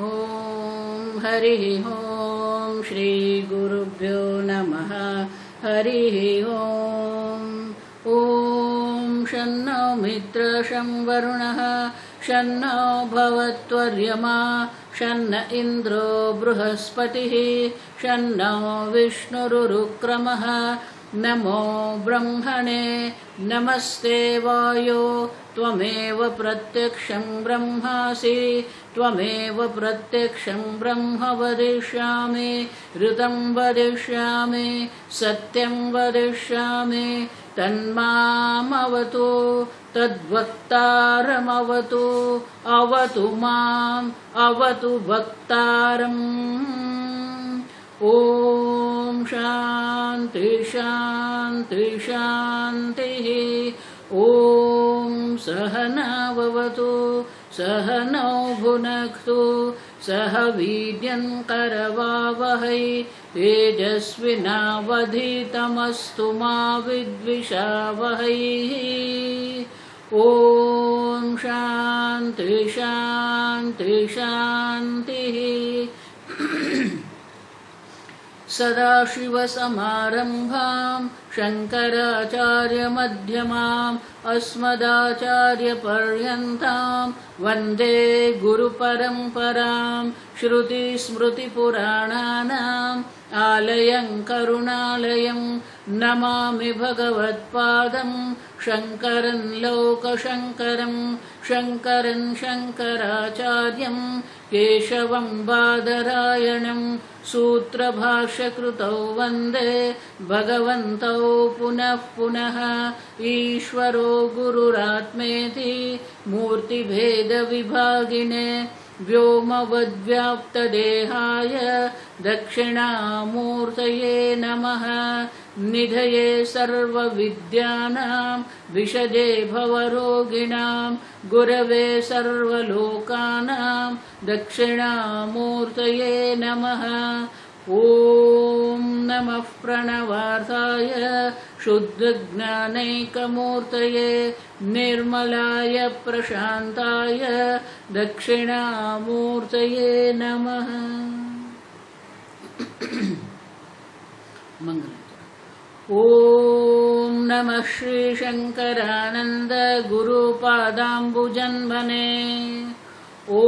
ॐ हरिः ॐ श्रीगुरुभ्यो नमः। हरिः ॐ। ॐ शन्नो मित्रः शं वरुणः शन्नो भवत्वर्यमा शन्न इन्द्रो बृहस्पतिः शन्नो विष्णुरुक्रमः। नमो ब्रह्मणे नमस्ते वायो त्वमेव प्रत्यक्षं ब्रह्मासि त्वमेव प्रत्यक्षं ब्रह्म वदिष्यामि ऋतं वदिष्यामि सत्यं वदिष्यामि तन्मामवतु तद्वक्तारमवतु अवतु माम् अवतु वक्तारम्। ॐ शान्ति शान्ति शान्तिः। ॐ सहनाववतु सहनौ भुनक्तु सह वीर्यं करवावहै तेजस्विनावधीतमस्तु मा विद्विषावहै। ॐ शान्ति शान्ति शान्तिः। सदाशिवसमारम्भां शङ्कराचार्यमध्यमाम् अस्मदाचार्यपर्यन्तां वन्दे गुरुपरम्परां। श्रुतिस्मृतिपुराणानाम् आलयं करुणालयं नमामि भगवत्पादं शङ्करं लोकशङ्करं शङ्करं शङ्कराचार्यं केशवं बादरायणं सूत्रभाष्यकृतौ वन्दे भगवन्तौ पुनः पुनः। ईश्वरो गुरुरात्मेति मूर्तिभेदविभागिने व्योमवद्व्याप्तदेहाय दक्षिणामूर्तये नमः। निधये सर्वविद्यानां विषजे भवरोगिणां गुरवे सर्वलोकानां दक्षिणामूर्तये नमः। ॐ नमः प्रणवार्थाय शुद्धज्ञानैकमूर्तये निर्मलाय प्रशान्ताय दक्षिणामूर्तये नमः। ॐ नमः श्रीशङ्करानन्द गुरुपादाम्बुजन्मने। ॐ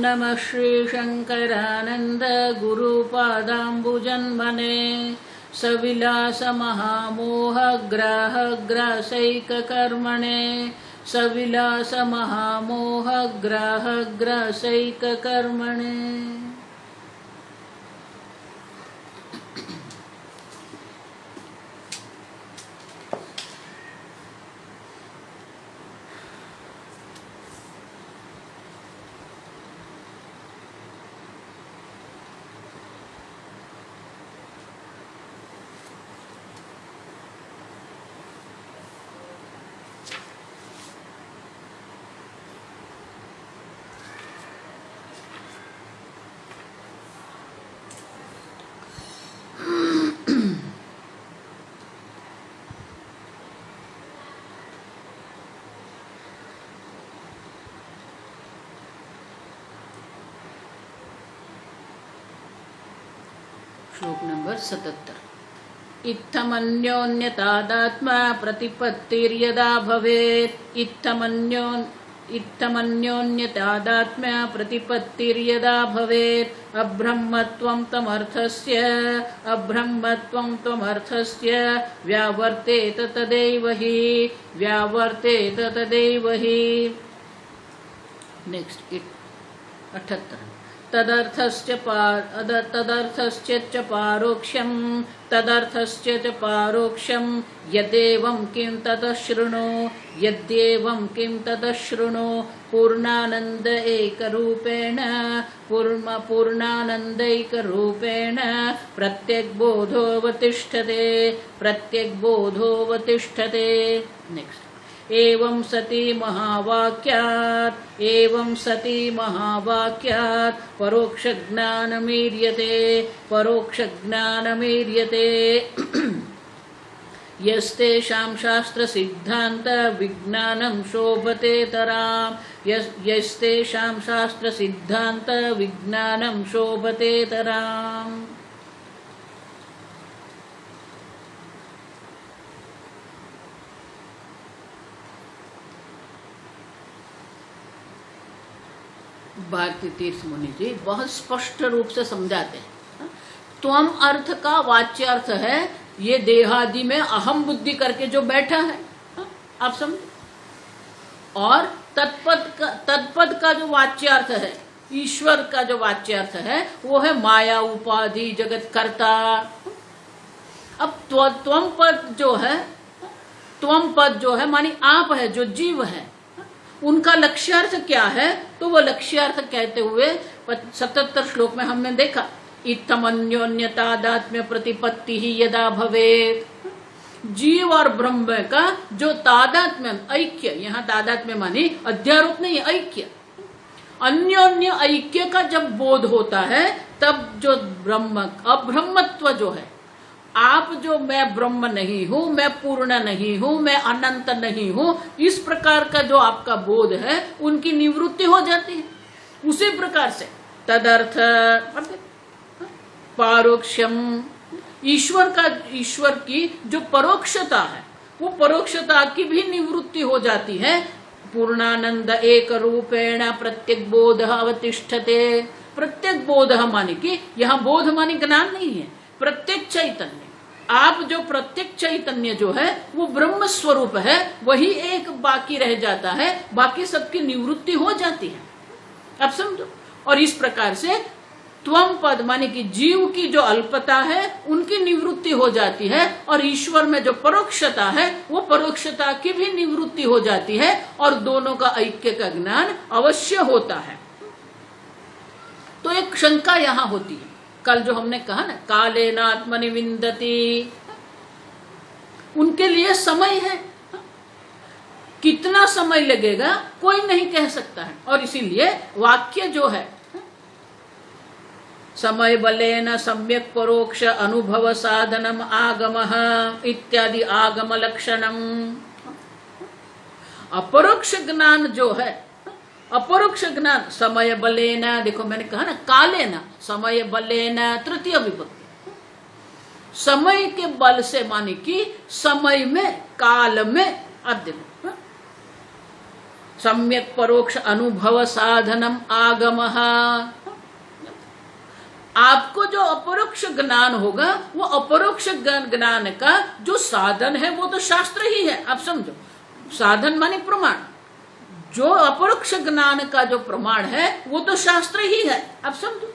नमः श्रीशङ्करानन्द गुरुपादाम्बुजन्मने। सविलासमहामोहग्राहग्रासैककर्मणे सविलासमहामोहग्राहग्रासैककर्मणे। श्लोक नंबर 77। इत्थमन्योन्यतादात्मा प्रतिपत्तिर्यदा भवेत् इत्थमन्योन्यतादात्मा प्रतिपत्तिर्यदा भवेत् अब्रह्मत्वं त्वमर्थस्य व्यावर्तेत तदैव हि नेक्स्ट 78। तदर्थस्य पारोक्ष्यं यद्येवं किं ततः शृणु पूर्णानन्द एकरूपेण प्रत्यग्बोधोऽवतिष्ठते। नेक्स्ट। एवं सति महावाक्यात् परोक्षज्ञानमीर्यते यस्तेषां शास्त्र सिद्धांत विज्ञानं शोभतेतराम। यस्तेषां शास्त्र सिद्धांत विज्ञानं शोभतेतराम। भारतीय तीर्थ मुनि जी बहुत स्पष्ट रूप से समझाते हैं। त्वम अर्थ का वाच्य अर्थ है ये देहादि में अहम बुद्धि करके जो बैठा है, आप समझे। और तत्पद का जो वाच्य अर्थ है, ईश्वर का जो वाच्य अर्थ है वो है माया उपाधि जगत कर्ता। अब त्वम पद जो है मानी आप है, जो जीव है, उनका लक्ष्यार्थ क्या है, तो वो लक्ष्यार्थ कहते हुए 77 श्लोक में हमने देखा, इत्थम अन्योन्यतादात्म्य प्रतिपत्ति ही यदा भवेत। जीव और ब्रह्म का जो तादात्म्य ऐक्य, यहाँ तादात्म्य मानी अध्यारोप नहीं, ऐक्य, अन्योन्य ऐक्य का जब बोध होता है तब जो ब्रह्म अब्रह्मत्व जो है, आप जो मैं ब्रह्म नहीं हूं, मैं पूर्ण नहीं हूं, मैं अनंत नहीं हूं, इस प्रकार का जो आपका बोध है उनकी निवृत्ति हो जाती है। उसी प्रकार से तदर्थ पारोक्षम, ईश्वर की जो परोक्षता है वो परोक्षता की भी निवृत्ति हो जाती है। पूर्णानंद एक रूपेण प्रत्येक बोध अवतिष्ठते। प्रत्येक बोध माने कि यहाँ बोध माने ज्ञान नहीं है, प्रत्येक चैतन्य, आप जो प्रत्येक चैतन्य जो है वो ब्रह्म स्वरूप है, वही एक बाकी रह जाता है, बाकी सबकी निवृत्ति हो जाती है। अब समझो। और इस प्रकार से त्वम पद माने कि जीव की जो अल्पता है उनकी निवृत्ति हो जाती है, और ईश्वर में जो परोक्षता है वो परोक्षता की भी निवृत्ति हो जाती है, और दोनों का ऐक्य का ज्ञान अवश्य होता है। तो एक शंका यहाँ होती है, कल जो हमने कहा ना, काले नात्मनि विंदति, उनके लिए समय है, कितना समय लगेगा कोई नहीं कह सकता है। और इसीलिए वाक्य जो है समय बलेन सम्यक परोक्ष अनुभव साधनम आगमः इत्यादि आगम लक्षणम, अपरोक्ष ज्ञान जो है, अपरोक्ष ज्ञान समय बलेन, देखो मैंने कहा ना कालेन, समय बलेन तृतीय विभक्ति, समय के बल से माने कि समय में, काल में, अद्य सम्यक परोक्ष अनुभव साधनम आगमः। आपको जो अपरोक्ष ज्ञान होगा वो अपरोक्ष ज्ञान का जो साधन है वो तो शास्त्र ही है। आप समझो, साधन माने प्रमाण, जो अपरोक्ष ज्ञान का जो प्रमाण है वो तो शास्त्र ही है। आप समझो।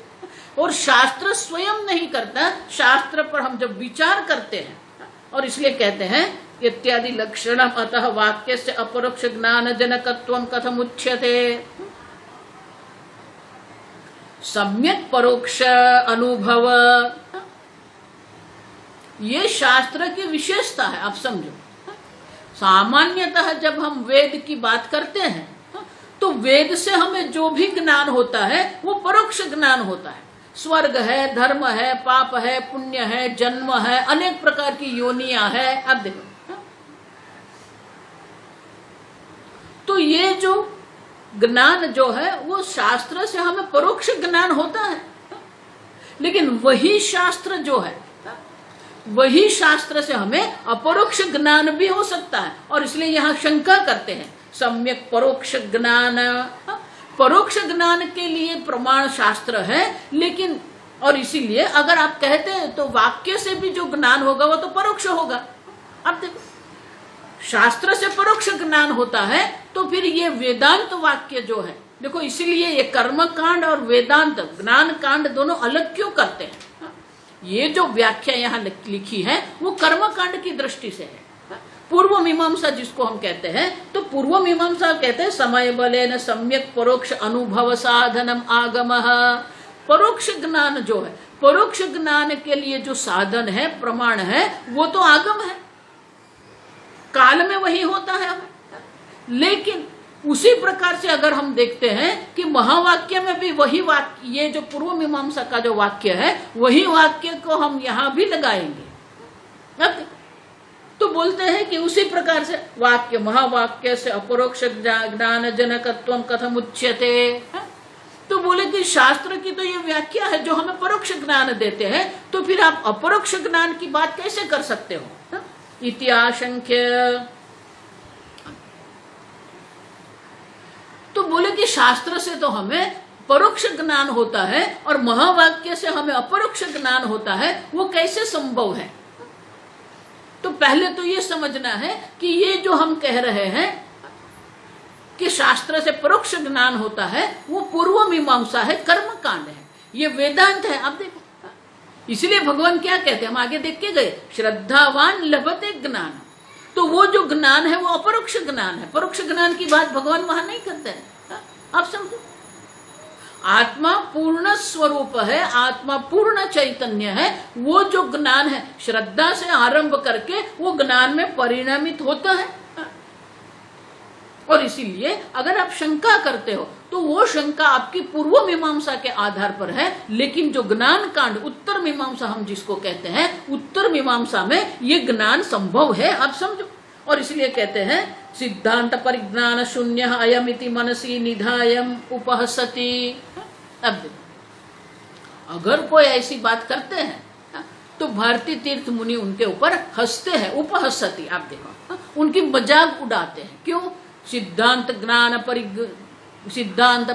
और शास्त्र स्वयं नहीं करता, शास्त्र पर हम जब विचार करते हैं, और इसलिए कहते हैं इत्यादि लक्षणम अतः वाक्य से अपरोक्ष ज्ञान जनकत्वं कथम उच्यते। सम्यक परोक्ष अनुभव, ये शास्त्र की विशेषता है। आप समझो, सामान्यतः जब हम वेद की बात करते हैं तो वेद से हमें जो भी ज्ञान होता है वो परोक्ष ज्ञान होता है। स्वर्ग है, धर्म है, पाप है, पुण्य है, जन्म है, अनेक प्रकार की योनियां है। अब देखो, तो ये जो ज्ञान जो है वो शास्त्र से हमें परोक्ष ज्ञान होता है, लेकिन वही शास्त्र जो है, वही शास्त्र से हमें अपरोक्ष ज्ञान भी हो सकता है। और इसलिए यहाँ शंका करते हैं सम्यक परोक्ष ज्ञान, परोक्ष ज्ञान के लिए प्रमाण शास्त्र है, लेकिन और इसीलिए अगर आप कहते हैं तो वाक्य से भी जो ज्ञान होगा वो तो परोक्ष होगा। अब देखो, शास्त्र से परोक्ष ज्ञान होता है तो फिर ये वेदांत वाक्य जो है, देखो इसीलिए ये कर्म कांड और वेदांत ज्ञान कांड दोनों अलग क्यों करते हैं। ये जो व्याख्या यहाँ लिखी है वो कर्म कांड की दृष्टि से है। पूर्व मीमांसा जिसको हम कहते हैं, तो पूर्व मीमांसा कहते हैं समय बलेन सम्यक परोक्ष अनुभव साधनम आगमः। परोक्ष ज्ञान जो है, परोक्ष ज्ञान के लिए जो साधन है, प्रमाण है, वो तो आगम है, काल में वही होता है हमें। लेकिन उसी प्रकार से अगर हम देखते हैं कि महावाक्य में भी वही वाक्य, ये जो पूर्व मीमांसा का जो वाक्य है वही वाक्य को हम यहां भी लगाएंगे। अब तो तो बोलते हैं कि उसी प्रकार से वाक्य महावाक्य से अपरोक्ष ज्ञान जनकत्वम कथम उच्यते। तो बोले कि शास्त्र की तो ये व्याख्या है जो हमें परोक्ष ज्ञान देते हैं, तो फिर आप अपरोक्ष ज्ञान की बात कैसे कर सकते हो? इत्याशंख्य। तो बोले कि शास्त्र से तो हमें परोक्ष ज्ञान होता है और महावाक्य से हमें अपरोक्ष ज्ञान होता है, वो कैसे संभव है? तो पहले तो ये समझना है कि ये जो हम कह रहे हैं कि शास्त्र से परोक्ष ज्ञान होता है, वो पूर्व मीमांसा है, कर्म कांड है, ये वेदांत है। आप देखो, इसलिए भगवान क्या कहते हैं, हम आगे देख के गए, श्रद्धावान लभते ज्ञान। तो वो जो ज्ञान है वो अपरोक्ष ज्ञान है, परोक्ष ज्ञान की बात भगवान वहां नहीं करते हैं। आप समझो, आत्मा पूर्ण स्वरूप है, आत्मा पूर्ण चैतन्य है। वो जो ज्ञान है श्रद्धा से आरंभ करके वो ज्ञान में परिणमित होता है। और इसीलिए अगर आप शंका करते हो तो वो शंका आपकी पूर्व मीमांसा के आधार पर है, लेकिन जो ज्ञान कांड उत्तर मीमांसा हम जिसको कहते हैं, उत्तर मीमांसा में ये ज्ञान संभव है। आप समझो, और इसलिए कहते हैं सिद्धांत परिज्ञान शून्य अयमिति मनसी निधायम उपहसति। अब अगर कोई ऐसी बात करते हैं तो भारती तीर्थ मुनि उनके ऊपर हंसते हैं, उपहसति। आप देखो, उनकी मजाक उड़ाते हैं। क्यों? सिद्धांत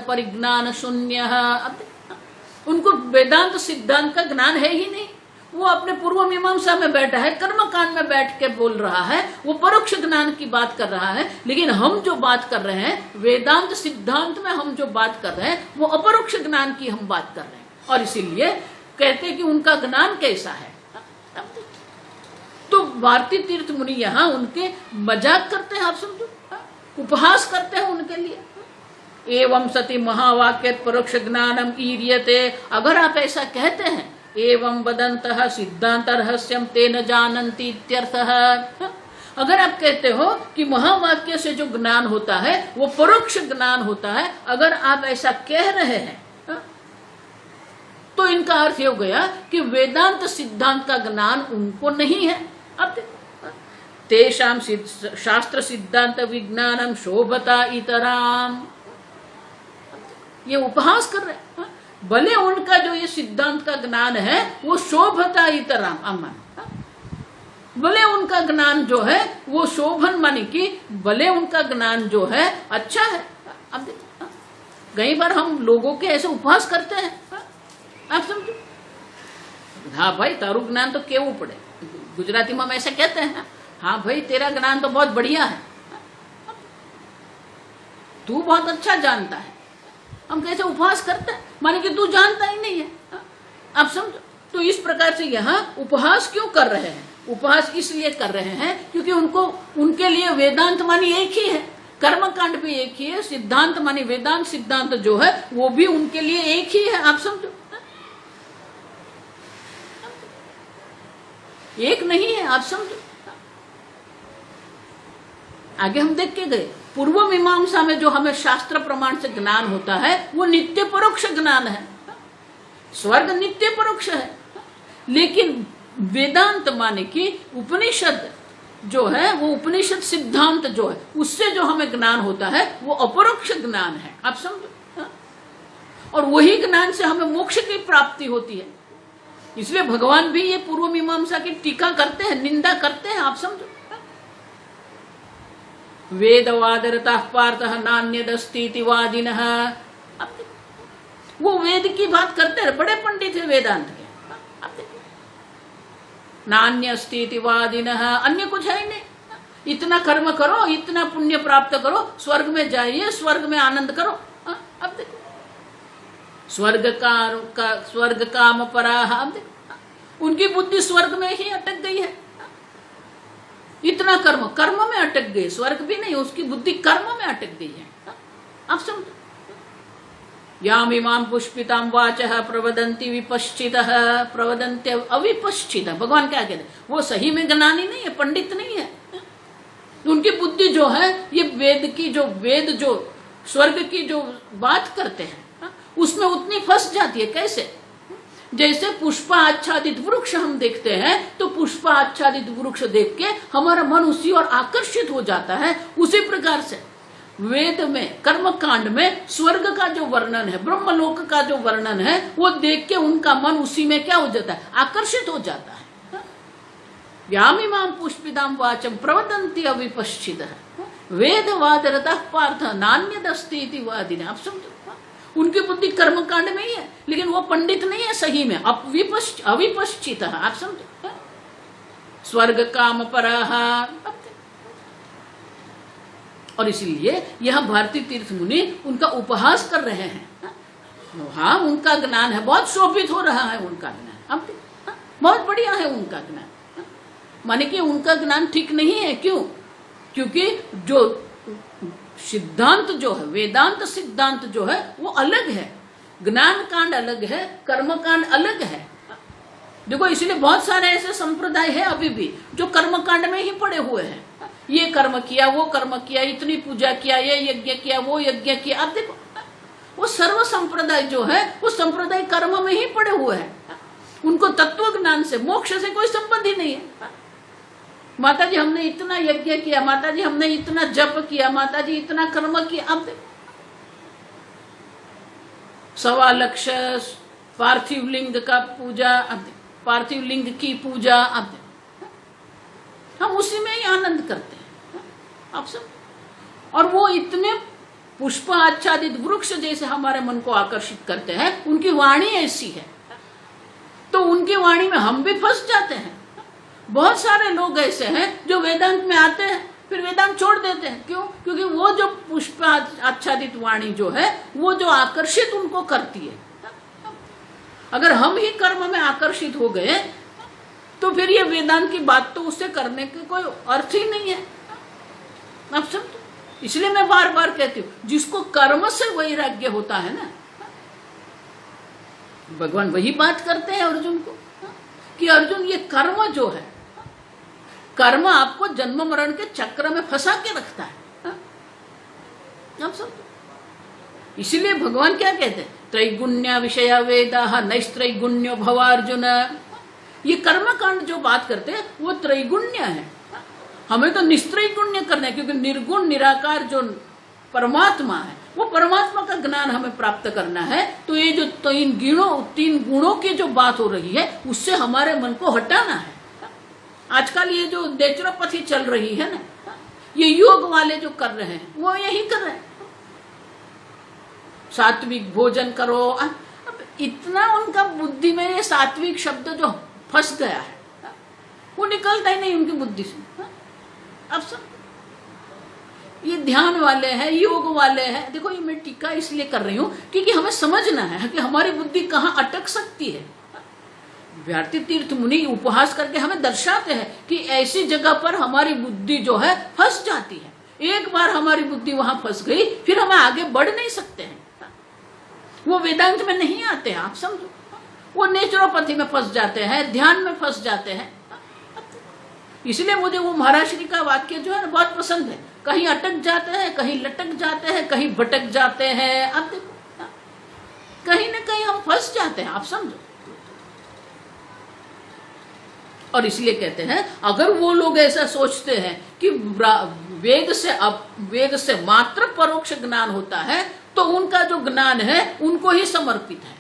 परिज्ञान शून्य। उनको वेदांत सिद्धांत का ज्ञान है ही नहीं। वो अपने पूर्व मीमांसा में बैठा है, कर्म कांड में बैठ के बोल रहा है, वो परोक्ष ज्ञान की बात कर रहा है। लेकिन हम जो बात कर रहे हैं वेदांत सिद्धांत में, हम जो बात कर रहे हैं वो अपरोक्ष ज्ञान की हम बात कर रहे हैं। और इसीलिए कहते हैं कि उनका ज्ञान कैसा है। तो भारती तीर्थ मुनि यहाँ उनके मजाक करते हैं, आप समझो, उपहास करते हैं उनके लिए। एवं सति महावाक्य परोक्ष ज्ञानम ईर्यते। अगर आप ऐसा कहते हैं, एवं वदन्तः सिद्धांत रहस्यम तेन जानन्ति इत्यर्थः। अगर आप कहते हो कि महावाक्य से जो ज्ञान होता है वो परोक्ष ज्ञान होता है, अगर आप ऐसा कह रहे हैं तो इनका अर्थ हो गया कि वेदांत सिद्धांत का ज्ञान उनको नहीं है। अब तेषाम शास्त्र सिद्धांत विज्ञानम शोभता इतराम। ये उपहास कर रहे हैं। भले उनका जो ये सिद्धांत का ज्ञान है वो शोभता इतराम अमन, भले उनका ज्ञान जो है वो शोभन मानी कि भले उनका ज्ञान जो है अच्छा है। अब कई बार हम लोगों के ऐसे उपहास करते हैं, आप समझो। हाँ भाई तारू ज्ञान तो केवू पड़े, गुजराती में हम ऐसे कहते हैं। हाँ भाई तेरा ज्ञान तो बहुत बढ़िया है, तू बहुत अच्छा जानता है। हम कैसे उपहास करते हैं, माने कि तू जानता ही नहीं है। आप समझो। तो इस प्रकार से यहाँ उपहास क्यों कर रहे हैं? उपहास इसलिए कर रहे हैं क्योंकि उनको, उनके लिए वेदांत मानी एक ही है, कर्मकांड भी एक ही है, सिद्धांत मानी वेदांत सिद्धांत जो है वो भी उनके लिए एक ही है। आप समझो, एक नहीं है। आप समझो। आगे हम देख के गए, पूर्व मीमांसा में जो हमें शास्त्र प्रमाण से ज्ञान होता है वो नित्य परोक्ष ज्ञान है। स्वर्ग नित्य परोक्ष है, लेकिन वेदांत माने कि उपनिषद जो है वो उपनिषद सिद्धांत जो है उससे जो हमें ज्ञान होता है वो अपरोक्ष ज्ञान है। आप समझो। और वही ज्ञान से हमें मोक्ष की प्राप्ति होती है। इसलिए भगवान भी ये पूर्व मीमांसा की टीका करते हैं, निंदा करते हैं। आप समझो। वेदवादरता पार्थः नान्यदस्तीति वादिनः। वो वेद की बात करते हैं, बड़े पंडित है वेदांत के। नान्यस्तीति वादिनः, अन्य कुछ है ही नहीं। इतना कर्म करो, इतना पुण्य प्राप्त करो, स्वर्ग में जाइए, स्वर्ग में आनंद करो। अब देखो, स्वर्ग काम पराः। अब देखो, उनकी बुद्धि स्वर्ग में ही अटक गई है। इतना कर्म में अटक गई, स्वर्ग भी नहीं, उसकी बुद्धि कर्म में अटक गई है। आप समझो। याम इमाम पुष्पिताम वाचः प्रवदन्ति विपश्चितः प्रवदन्ति अविपश्चितः। भगवान क्या कहते हैं? वो सही में ज्ञानी नहीं है, पंडित नहीं है। उनकी बुद्धि जो है ये वेद जो स्वर्ग की जो बात करते हैं उसमें उतनी फंस जाती है। कैसे? जैसे पुष्पाच्छादित वृक्ष हम देखते हैं तो पुष्पाच्छादित वृक्ष देख के हमारा मन उसी ओर आकर्षित हो जाता है, उसी प्रकार से वेद में कर्म कांड में स्वर्ग का जो वर्णन है, ब्रह्मलोक का जो वर्णन है, वो देख के उनका मन उसी में क्या हो जाता है, आकर्षित हो जाता है। व्यामिमाम पुष्पिताम वाचम प्रवदन्ति अविपश्चितः वेदवादरतः पार्थ नान्यदस्ति वादिने। आप समझो, उनकी बुद्धि कर्म कांड में ही है, लेकिन वो पंडित नहीं है सही में, अविपश्चित। आप समझो, स्वर्ग काम परः। और इसलिए यह भारती तीर्थ मुनि उनका उपहास कर रहे हैं। हाँ, उनका ज्ञान है, बहुत शोभित हो रहा है उनका ज्ञान, बहुत बढ़िया है उनका ज्ञान। माने कि उनका ज्ञान ठीक नहीं है, क्यों? क्योंकि जो सिद्धांत जो है, वेदांत सिद्धांत जो है, वो अलग है, ज्ञान कांड अलग है, कर्म कांड अलग है। देखो, इसलिए बहुत सारे ऐसे संप्रदाय है अभी भी जो कर्म कांड में ही पड़े हुए हैं। ये कर्म किया, वो कर्म किया, इतनी पूजा किया, ये यज्ञ किया, वो यज्ञ किया। अब देखो, वो सर्व संप्रदाय जो है वो संप्रदाय कर्म में ही पड़े हुए हैं। उनको तत्व ज्ञान से, मोक्ष से कोई संबंध ही नहीं है। माता जी हमने इतना यज्ञ किया, माता जी हमने इतना जप किया, माता जी इतना कर्म किया। अब देखो, 1.25 लाख पार्थिव लिंग का पूजा, अब पार्थिव लिंग की पूजा, अब हम उसी में ही आनंद करते हैं। आप सब, और वो इतने पुष्प आच्छादित वृक्ष जैसे हमारे मन को आकर्षित करते हैं, उनकी वाणी ऐसी है, तो उनकी वाणी में हम भी फंस जाते हैं। बहुत सारे लोग ऐसे हैं जो वेदांत में आते हैं फिर वेदांत छोड़ देते हैं। क्यों? क्योंकि वो जो पुष्प आच्छादित वाणी जो है, वो जो आकर्षित उनको करती है। अगर हम ही कर्म में आकर्षित हो गए तो फिर ये वेदांत की बात तो उससे करने के कोई अर्थ ही नहीं है। आप समझो, इसलिए मैं बार बार कहती हूँ, जिसको कर्म से वैराग्य होता है ना, भगवान वही बात करते हैं अर्जुन को कि अर्जुन, ये कर्म जो है, कर्म आपको जन्म मरण के चक्र में फंसा के रखता है। आप समझो, इसलिए भगवान क्या कहते हैं, त्रैगुण्य विषय वेदा नैस्त्रैगुण्यो भवार्जुन। ये कर्म कांड जो बात करते हैं वो त्रैगुण्य है। हमें तो निस्त्रैगुण्य करना है, क्योंकि निर्गुण निराकार जो परमात्मा है, वो परमात्मा का ज्ञान हमें प्राप्त करना है। तो ये जो 3 गुणों की जो बात हो रही है, उससे हमारे मन को हटाना है। आजकल ये जो नेचुरोपैथी चल रही है ना, ये योग वाले जो कर रहे हैं, वो यही कर रहे हैं, सात्विक भोजन करो। अब इतना उनका बुद्धि में ये सात्विक शब्द जो फंस गया है, वो निकलता ही नहीं उनकी बुद्धि से। अब सब ये ध्यान वाले हैं, योग वाले हैं। देखो, ये मैं टीका इसलिए कर रही हूं क्योंकि हमें समझना है कि हमारी बुद्धि कहाँ अटक सकती है। भारती तीर्थ मुनि उपहास करके हमें दर्शाते हैं कि ऐसी जगह पर हमारी बुद्धि जो है फंस जाती है। एक बार हमारी बुद्धि वहां फंस गई, फिर हम आगे बढ़ नहीं सकते हैं। वो वेदांत में नहीं आते हैं। आप समझो, वो नेचुरोपैथी में फंस जाते हैं, ध्यान में फंस जाते हैं। इसलिए मुझे वो महाराज श्री का वाक्य जो है ना बहुत पसंद है। कहीं अटक जाते हैं, कहीं लटक जाते हैं, कहीं भटक जाते हैं। अब देखो, कहीं ना कहीं हम फंस जाते हैं। आप समझो, और इसलिए कहते हैं, अगर वो लोग ऐसा सोचते हैं कि वेद से मात्र परोक्ष ज्ञान होता है, तो उनका जो ज्ञान है उनको ही समर्पित है।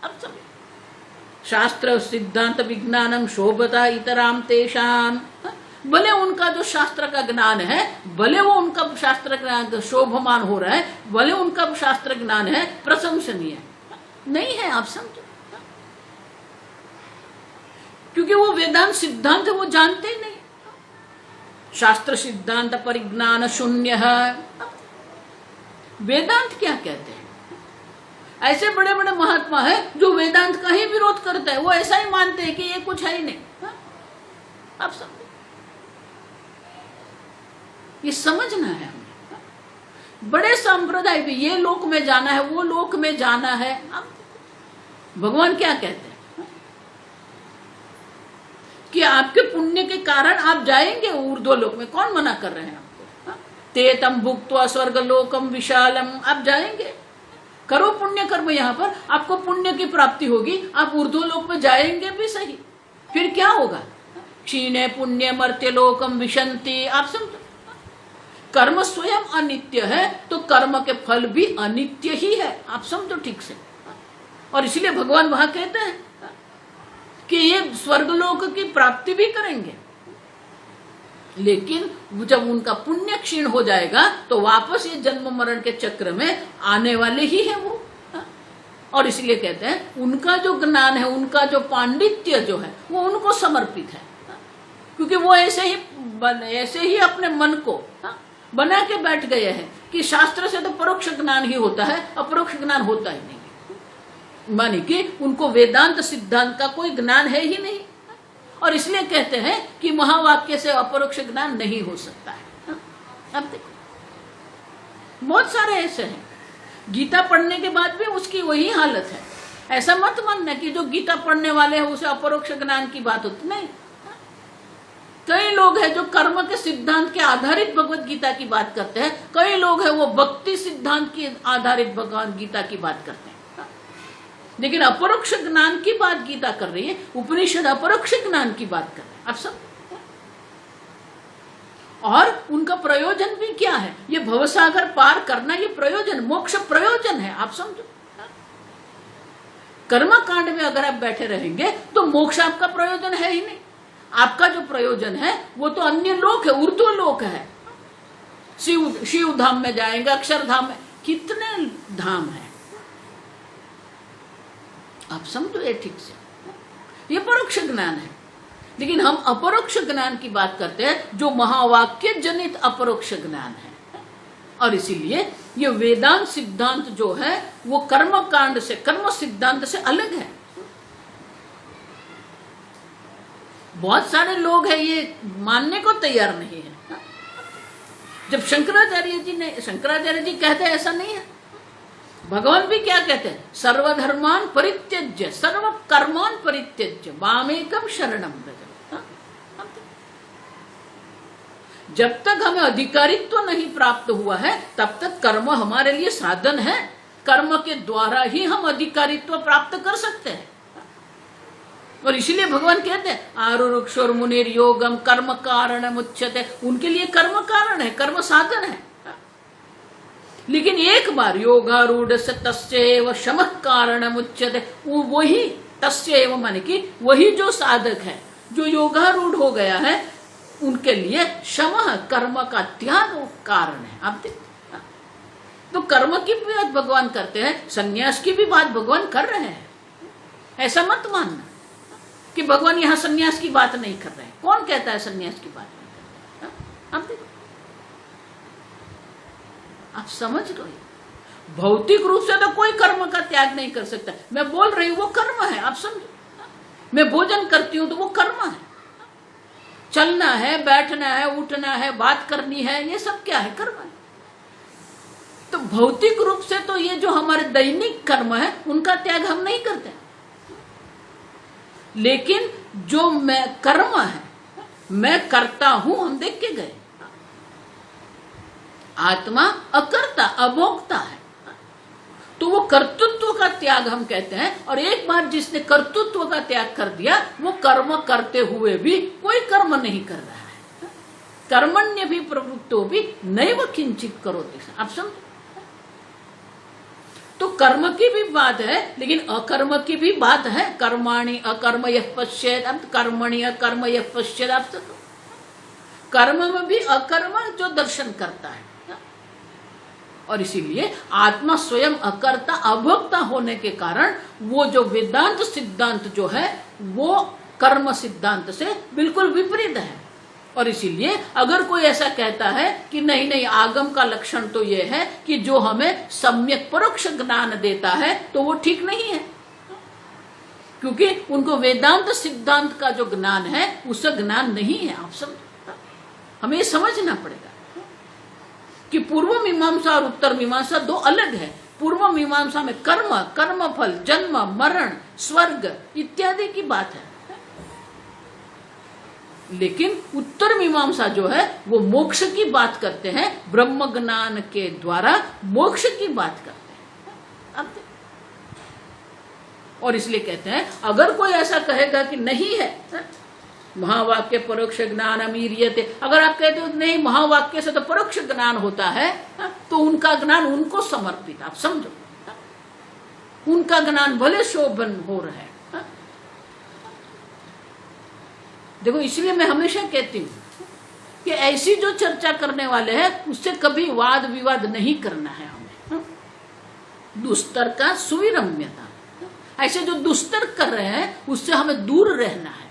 अब समझो, शास्त्र सिद्धांत विज्ञानम शोभता इतराम तेषाम। भले उनका जो शास्त्र का ज्ञान है, भले वो उनका शास्त्र ज्ञान शोभमान हो रहा है, भले उनका शास्त्र ज्ञान है प्रशंसनीय नहीं है। आप समझो, क्योंकि वो वेदांत सिद्धांत वो जानते ही नहीं। शास्त्र सिद्धांत परिज्ञान शून्य है। वेदांत क्या कहते हैं? ऐसे बड़े बड़े महात्मा है जो वेदांत का ही विरोध करते हैं। वो ऐसा ही मानते हैं कि ये कुछ है ही नहीं। आप समझो, ये समझना है हमें। बड़े संप्रदाय भी ये लोक में जाना है, वो लोक में जाना है। भगवान क्या कहते हैं कि आपके पुण्य के कारण आप जाएंगे ऊर्ध्व लोक में। कौन मना कर रहे हैं आपको? ते तम भुक्त्वा स्वर्ग लोकम विशालम, आप जाएंगे। करो पुण्य कर्म, यहाँ पर आपको पुण्य की प्राप्ति होगी, आप ऊर्ध्वलोक में जाएंगे भी सही। फिर क्या होगा? क्षीणे पुण्य मर्त्य लोकम विशंति। आप समझो, कर्म स्वयं अनित्य है तो कर्म के फल भी अनित्य ही है। आप समझो ठीक से। और इसलिए भगवान वहां कहते हैं कि ये स्वर्गलोक की प्राप्ति भी करेंगे, लेकिन जब उनका पुण्य क्षीण हो जाएगा तो वापस ये जन्म मरण के चक्र में आने वाले ही है वो। और इसलिए कहते हैं उनका जो ज्ञान है, उनका जो पांडित्य जो है, वो उनको समर्पित है, क्योंकि वो ऐसे ही अपने मन को बना के बैठ गए हैं कि शास्त्र से तो परोक्ष ज्ञान ही होता है, अपरोक्ष ज्ञान होता ही नहीं। माने कि उनको वेदांत सिद्धांत का कोई ज्ञान है ही नहीं, और इसलिए कहते हैं कि महावाक्य से अपरोक्ष ज्ञान नहीं हो सकता है। अब देखो बहुत सारे ऐसे हैं, गीता पढ़ने के बाद भी उसकी वही हालत है। ऐसा मत मानना कि जो गीता पढ़ने वाले हैं उसे अपरोक्ष ज्ञान की बात होती नहीं। कई लोग हैं जो कर्म के सिद्धांत के आधारित भगवत गीता की बात करते हैं, कई लोग हैं वो भक्ति सिद्धांत के आधारित भगवत गीता की बात करते हैं, लेकिन अपरोक्ष ज्ञान की बात गीता कर रही है, उपनिषद अपरोक्ष ज्ञान की बात कर रहे हैं। अब सब और उनका प्रयोजन भी क्या है? ये भवसागर पार करना, ये प्रयोजन, मोक्ष प्रयोजन है। आप समझो, कर्म कांड में अगर आप बैठे रहेंगे तो मोक्ष आपका प्रयोजन है ही नहीं। आपका जो प्रयोजन है वो तो अन्य लोक है, ऊर्ध्व लोक है। शिव धाम में जाएंगे, अक्षरधाम में, कितने धाम है। आप समझो ये ठीक से, ये परोक्ष ज्ञान है। लेकिन हम अपरोक्ष ज्ञान की बात करते हैं जो महावाक्य जनित अपरोक्ष ज्ञान है। और इसीलिए ये वेदांत सिद्धांत जो है वो कर्म कांड से, कर्म सिद्धांत से अलग है। बहुत सारे लोग हैं ये मानने को तैयार नहीं है। जब शंकराचार्य जी कहते हैं ऐसा नहीं है। भगवान भी क्या कहते हैं? सर्वधर्मान परित्यज्य सर्व कर्मान परित्यज्य मामेकम शरणम व्रज। जब तक हमें अधिकारित्व नहीं प्राप्त हुआ है तब तक कर्म हमारे लिए साधन है। कर्म के द्वारा ही हम अधिकारित्व प्राप्त कर सकते हैं। और इसीलिए भगवान कहते हैं आरुरुक्षोर मुनिर योगम कर्म कारण उच्यते। उनके लिए कर्म कारण है, कर्म साधन है। लेकिन एक बार योगारूढ़ से तस्यैव शमः कारणम उच्यते, वही तस्यैव माने कि वही जो साधक है, जो योगारूढ़ हो गया है, उनके लिए शमः कर्म का त्याग कारण है। आप देखो, तो कर्म की भी बात भगवान करते हैं, संन्यास की भी बात भगवान कर रहे हैं। ऐसा मत मानना कि भगवान यहाँ संन्यास की बात नहीं कर रहे हैं। कौन कहता है संन्यास की बात नहीं कर रहे? आप देखो, आप समझ लो, भौतिक रूप से तो कोई कर्म का त्याग नहीं कर सकता। मैं बोल रही हूं वो कर्म है। आप समझो, मैं भोजन करती हूं तो वो कर्म है। चलना है, बैठना है, उठना है, बात करनी है, ये सब क्या है? कर्म है। तो भौतिक रूप से तो ये जो हमारे दैनिक कर्म है उनका त्याग हम नहीं करते, लेकिन जो मैं कर्म है, मैं करता हूं, हम देख के गए, आत्मा अकर्ता अभोक्ता है, तो वो कर्तृत्व का त्याग हम कहते हैं। और एक बार जिसने कर्तृत्व का त्याग कर दिया वो कर्म करते हुए भी कोई कर्म नहीं कर रहा है। कर्मण्य भी प्रवृत्तो भी नैव किंचित करोति। आप समझो, तो कर्म की भी बात है लेकिन अकर्म की भी बात है। कर्माणि अकर्म यः पश्येत्, कर्मणि अकर्म यः पश्येत्। आप तो कर्म में भी अकर्म जो दर्शन करता है। और इसीलिए आत्मा स्वयं अकर्ता अभोक्ता होने के कारण वो जो वेदांत सिद्धांत जो है वो कर्म सिद्धांत से बिल्कुल विपरीत है। और इसीलिए अगर कोई ऐसा कहता है कि नहीं नहीं, आगम का लक्षण तो ये है कि जो हमें सम्यक परोक्ष ज्ञान देता है, तो वो ठीक नहीं है, क्योंकि उनको वेदांत सिद्धांत का जो ज्ञान है उसका ज्ञान नहीं है। आप समझ, हमें ये समझना पड़ेगा कि पूर्व मीमांसा और उत्तर मीमांसा दो अलग है। पूर्व मीमांसा में कर्म, कर्मफल, जन्म, मरण, स्वर्ग इत्यादि की बात है, लेकिन उत्तर मीमांसा जो है वो मोक्ष की बात करते हैं, ब्रह्म ज्ञान के द्वारा मोक्ष की बात करते हैं। आप और इसलिए कहते हैं अगर कोई ऐसा कहेगा कि नहीं है महावाक्य परोक्ष ज्ञान अमीरियते, अगर आप कहते हो नहीं महावाक्य से तो परोक्ष ज्ञान होता है, तो उनका ज्ञान उनको समर्पित, आप समझो, उनका ज्ञान भले शोभन हो रहा है। देखो इसलिए मैं हमेशा कहती हूं कि ऐसी जो चर्चा करने वाले हैं उससे कभी वाद विवाद नहीं करना है हमें। दुस्तर का सुविरम्यता, ऐसे जो दुष्तर्क कर रहे हैं उससे हमें दूर रहना है।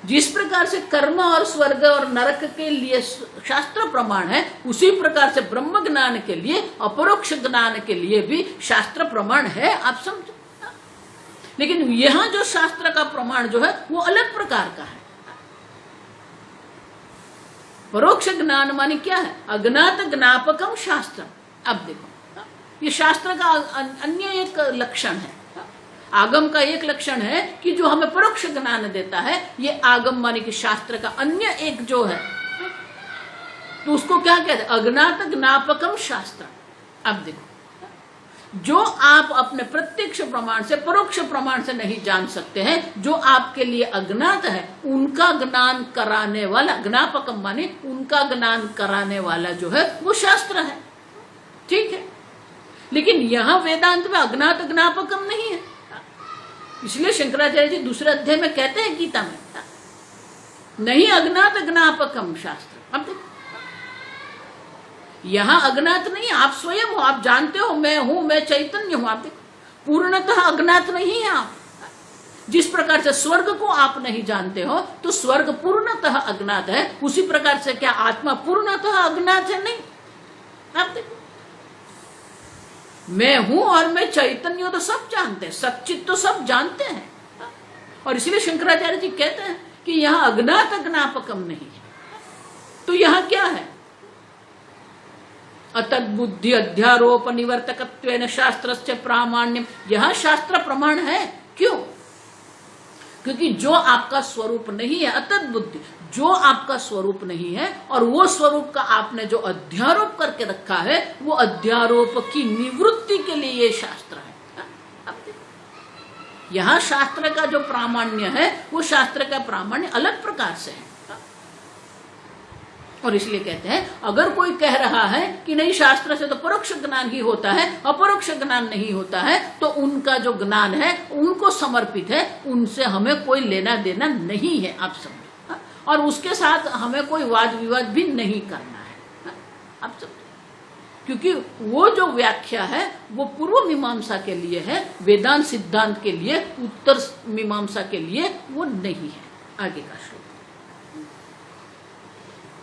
जिस प्रकार से कर्म और स्वर्ग और नरक के लिए शास्त्र प्रमाण है, उसी प्रकार से ब्रह्म ज्ञान के लिए अपरोक्ष ज्ञान के लिए भी शास्त्र प्रमाण है, आप समझो। लेकिन यहां जो शास्त्र का प्रमाण जो है वो अलग प्रकार का है। परोक्ष ज्ञान माने क्या है? अज्ञात ज्ञापकम शास्त्र। अब देखो ये शास्त्र का अन्य एक लक्षण है, आगम का एक लक्षण है कि जो हमें परोक्ष ज्ञान देता है, ये आगम माने कि शास्त्र का अन्य एक जो है, तो उसको क्या कहते हैं? अज्ञात ज्ञापकम शास्त्र। अब देखो जो आप अपने प्रत्यक्ष प्रमाण से परोक्ष प्रमाण से नहीं जान सकते हैं, जो आपके लिए अज्ञात है, उनका ज्ञान कराने वाला, ज्ञापकम माने उनका ज्ञान कराने वाला जो है वो शास्त्र है, ठीक है। लेकिन यहां वेदांत में अज्ञात ज्ञापकम नहीं है, इसलिए शंकराचार्य जी दूसरे अध्याय में कहते हैं गीता में, नहीं अज्ञात ज्ञापकम शास्त्र। अब देखो यहां अज्ञात नहीं, आप स्वयं हो, आप जानते हो मैं हूं, मैं चैतन्य हूं। आप देखो पूर्णतः अज्ञात नहीं है आप। जिस प्रकार से स्वर्ग को आप नहीं जानते हो तो स्वर्ग पूर्णतः अज्ञात है, उसी प्रकार से क्या आत्मा पूर्णतः अज्ञात है? नहीं। आप देखो मैं हूं और मैं चैतन्य हूं तो सब जानते हैं, सच्चित तो सब जानते हैं। और इसलिए शंकराचार्य जी कहते हैं कि यहां अज्ञात ज्ञापकम नहीं है। तो यहां क्या है? अतद्बुद्धि अध्यारोप निवर्तकत्वेन शास्त्रस्य प्रामाण्यम। यह शास्त्र प्रमाण है। क्यों? क्योंकि जो आपका स्वरूप नहीं है, अतद्बुद्धि, जो आपका स्वरूप नहीं है और वो स्वरूप का आपने जो अध्यारोप करके रखा है, वो अध्यारोप की निवृत्ति के लिए ये शास्त्र है। यहां शास्त्र का जो प्रामाण्य है वो शास्त्र का प्रामाण्य अलग प्रकार से है। और इसलिए कहते हैं अगर कोई कह रहा है कि नहीं शास्त्र से तो परोक्ष ज्ञान ही होता है, अपरोक्ष ज्ञान नहीं होता है, तो उनका जो ज्ञान है उनको समर्पित है, उनसे हमें कोई लेना देना नहीं है, आप समझो। और उसके साथ हमें कोई वाद विवाद भी नहीं करना है, आप समझो। क्योंकि वो जो व्याख्या है वो पूर्व मीमांसा के लिए है, वेदांत सिद्धांत के लिए, उत्तर मीमांसा के लिए वो नहीं है। आगे का श्लोक।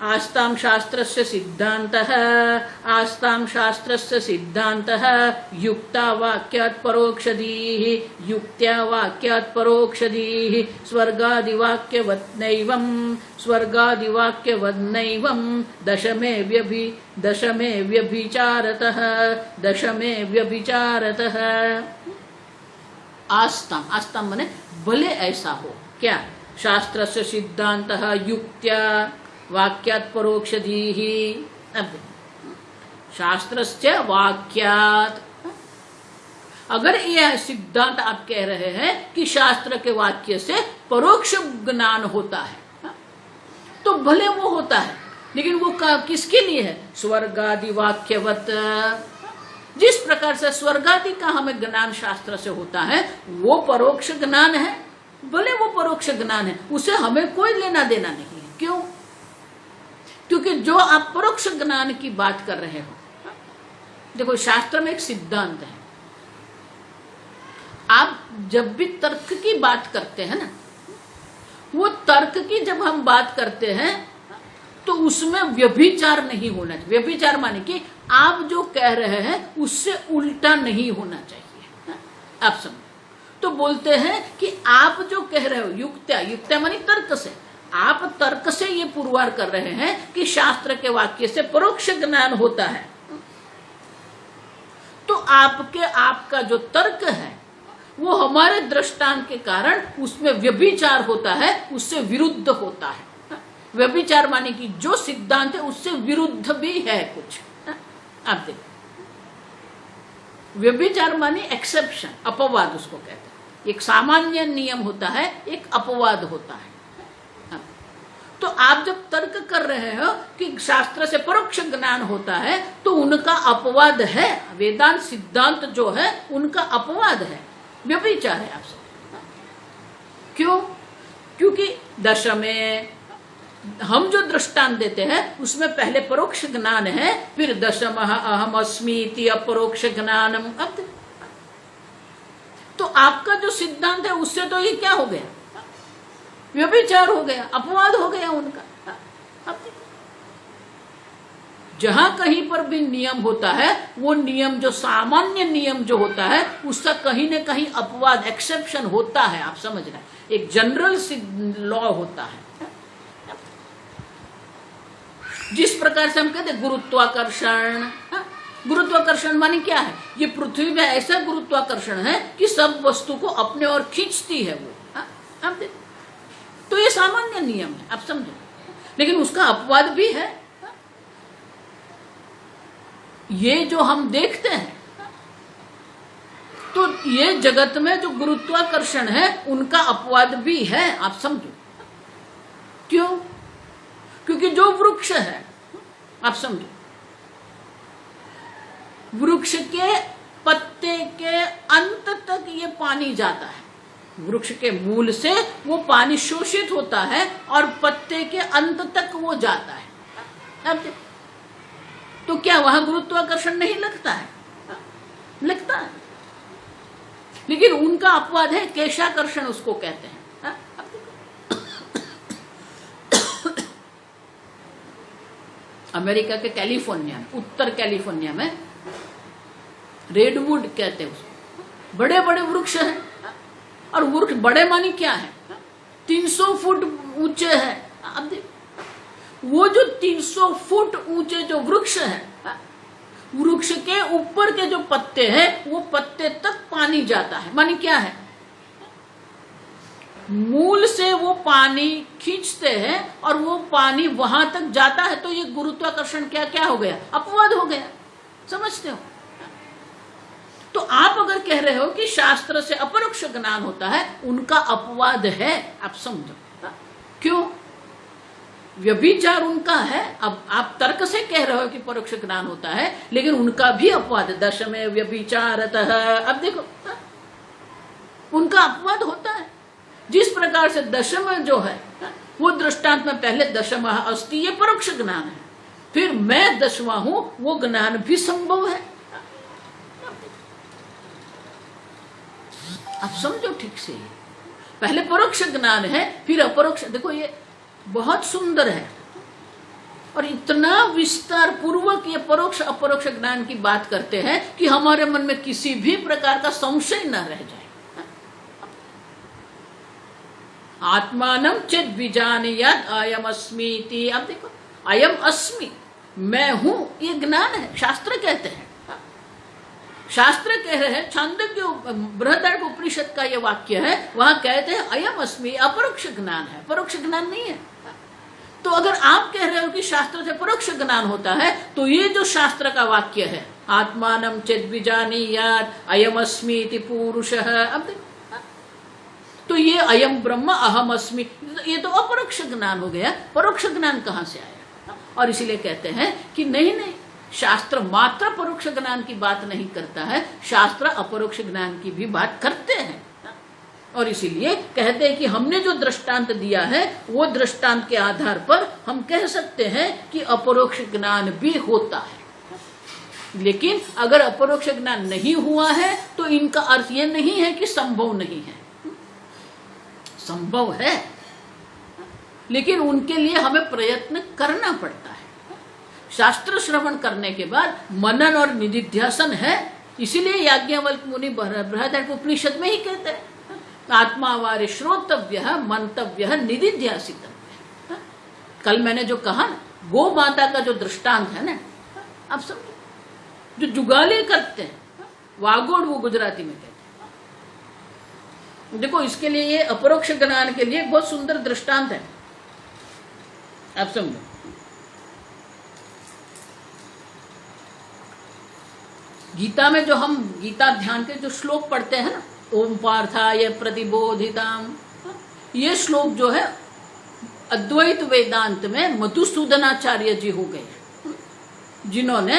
आस्तां शास्त्रस्य सिद्धान्तः, आस्तां शास्त्रस्य सिद्धान्तः युक्ता वाक्यात् परोक्षधीः, युक्त्या वाक्यात् परोक्षधीः, स्वर्गादिवाक्यवत्नैवं, स्वर्गादिवाक्यवत्नैवं, दशमे व्यभिचारतः, दशमे व्यभिचारतः। आस्तां, आस्तां माने भले ऐसा हो, क्या? शास्त्रस्य सिद्धान्तः युक्त्या वाक्यात् परोक्षधीः। अब शास्त्रस्य वाक्यात्, अगर यह सिद्धांत आप कह रहे हैं कि शास्त्र के वाक्य से परोक्ष ज्ञान होता है, तो भले वो होता है, लेकिन वो किसके लिए है? स्वर्गादि वाक्यवत। जिस प्रकार से स्वर्गादि का हमें ज्ञान शास्त्र से होता है वो परोक्ष ज्ञान है, भले वो परोक्ष ज्ञान है, उसे हमें कोई लेना देना नहीं है। क्यों? क्योंकि जो आप परोक्ष ज्ञान की बात कर रहे हो, देखो शास्त्र में एक सिद्धांत है, आप जब भी तर्क की बात करते हैं ना, वो तर्क की जब हम बात करते हैं तो उसमें व्यभिचार नहीं होना चाहिए। व्यभिचार माने कि आप जो कह रहे हैं उससे उल्टा नहीं होना चाहिए, आप समझो। तो बोलते हैं कि आप जो कह रहे हो युक्त्या, युक्त्या माने तर्क से, आप तर्क से ये पुरवार कर रहे हैं कि शास्त्र के वाक्य से परोक्ष ज्ञान होता है, तो आपका जो तर्क है वो हमारे दृष्टांत के कारण उसमें व्यभिचार होता है, उससे विरुद्ध होता है। व्यभिचार माने कि जो सिद्धांत है उससे विरुद्ध भी है कुछ। आप देखो व्यभिचार माने एक्सेप्शन, अपवाद उसको कहते हैं। एक सामान्य नियम होता है, एक अपवाद होता है। तो आप जब तर्क कर रहे हो कि शास्त्र से परोक्ष ज्ञान होता है, तो उनका अपवाद है, वेदांत सिद्धांत जो है उनका अपवाद है, व्यभिचार है आपसे। क्यों? क्योंकि दश में हम जो दृष्टांत देते हैं उसमें पहले परोक्ष ज्ञान है, फिर दशम अहम अस्मि इति अपरोक्ष ज्ञानम। तो आपका जो सिद्धांत है उससे तो ये क्या हो गया? व्यभिचार हो गया, अपवाद हो गया उनका। जहां कहीं पर भी नियम होता है, वो नियम जो सामान्य नियम जो होता है उसका कहीं न कहीं अपवाद, एक्सेप्शन होता है। आप समझ रहे हैं? एक जनरल लॉ होता है। जिस प्रकार से हम कहते हैं गुरुत्वाकर्षण, गुरुत्वाकर्षण माने क्या है? ये पृथ्वी में ऐसा गुरुत्वाकर्षण है कि सब वस्तु को अपने ओर खींचती है वो। तो ये सामान्य नियम है, आप समझो। लेकिन उसका अपवाद भी है। ये जो हम देखते हैं, तो ये जगत में जो गुरुत्वाकर्षण है उनका अपवाद भी है, आप समझो। क्यों? क्योंकि जो वृक्ष है, आप समझो, वृक्ष के पत्ते के अंत तक ये पानी जाता है। वृक्ष के मूल से वो पानी शोषित होता है और पत्ते के अंत तक वो जाता है। अब तो क्या वहां गुरुत्वाकर्षण नहीं लगता है? लगता है। लेकिन उनका अपवाद है, केशाकर्षण उसको कहते हैं। अमेरिका के कैलिफोर्निया में, उत्तर कैलिफोर्निया में रेडवुड कहते हैं उसको। बड़े बड़े वृक्ष हैं, और वृक्ष बड़े मानी क्या है? 300 फुट ऊंचे हैं। अब वो जो 300 फुट ऊंचे जो वृक्ष है, वृक्ष के ऊपर के जो पत्ते हैं वो पत्ते तक पानी जाता है। मानी क्या है? मूल से वो पानी खींचते हैं और वो पानी वहां तक जाता है। तो ये गुरुत्वाकर्षण क्या क्या हो गया? अपवाद हो गया। समझते हो? तो आप अगर कह रहे हो कि शास्त्र से अपरोक्ष ज्ञान होता है, उनका अपवाद है, आप समझो। क्यों? व्यभिचार उनका है। अब आप तर्क से कह रहे हो कि परोक्ष ज्ञान होता है, लेकिन उनका भी अपवाद, दशमे व्यभिचारतः। अब देखो, उनका अपवाद होता है। जिस प्रकार से दशम जो है वो दृष्टांत में पहले दशम अस्ति, ये परोक्ष ज्ञान है। फिर मैं दशवा हूं, वो ज्ञान भी संभव है। आप समझो ठीक से। पहले परोक्ष ज्ञान है, फिर अपरोक्ष। देखो ये बहुत सुंदर है, और इतना विस्तार पूर्वक ये परोक्ष अपरोक्ष ज्ञान की बात करते हैं कि हमारे मन में किसी भी प्रकार का संशय न रह जाए। आत्मानं चेद विजानीयात् अयम अस्मि इति। अब देखो, अयम अस्मि, मैं हूं, ये ज्ञान है। शास्त्र कहते हैं, शास्त्र कह रहे हैं, छांदोग्य बृहदारण्यक उपनिषद का ये वाक्य है, वहां कहते हैं अयम अस्मि, अपरोक्ष ज्ञान है, परोक्ष ज्ञान नहीं है। तो अगर आप कह रहे हो कि शास्त्र से परोक्ष ज्ञान होता है, तो ये जो शास्त्र का वाक्य है, आत्मानं चेद विजानीयात् अयम अस्मि इति पुरुषः। अब देखो, तो ये अयम ब्रह्म अहम अस्मि, ये तो अपरोक्ष ज्ञान हो गया। परोक्ष ज्ञान कहां से आया? और इसीलिए कहते हैं कि नहीं, शास्त्र मात्र परोक्ष ज्ञान की बात नहीं करता है, शास्त्र अपरोक्ष ज्ञान की भी बात करते हैं। और इसीलिए कहते हैं कि हमने जो दृष्टांत दिया है, वो दृष्टांत के आधार पर हम कह सकते हैं कि अपरोक्ष ज्ञान भी होता है। लेकिन अगर अपरोक्ष ज्ञान नहीं हुआ है, तो इनका अर्थ ये नहीं है कि संभव नहीं है। संभव है, लेकिन उनके लिए हमें प्रयत्न करना पड़ता है। शास्त्र श्रवण करने के बाद मनन और निधिध्यासन है। इसीलिए याज्ञवल्क्य मुनि बृहदारण्यक उपनिषद में ही कहते हैं, आत्मावारे श्रोतव्य मंतव्य निधिध्यासितव्य। कल मैंने जो कहा ना, गो माता का जो दृष्टांत है ना, आप समझो, जो जुगाली करते हैं, वागोड़ वो गुजराती में कहते हैं। देखो, इसके लिए ये अपरोक्ष ज्ञान के लिए बहुत सुंदर दृष्टांत है, आप समझो। गीता में जो हम गीता ध्यान के जो श्लोक पढ़ते हैं ना, ओम पार्थाय प्रतिबोधिताम, ये श्लोक जो है अद्वैत वेदांत में मधुसूदनाचार्य जी हो गए, जिन्होंने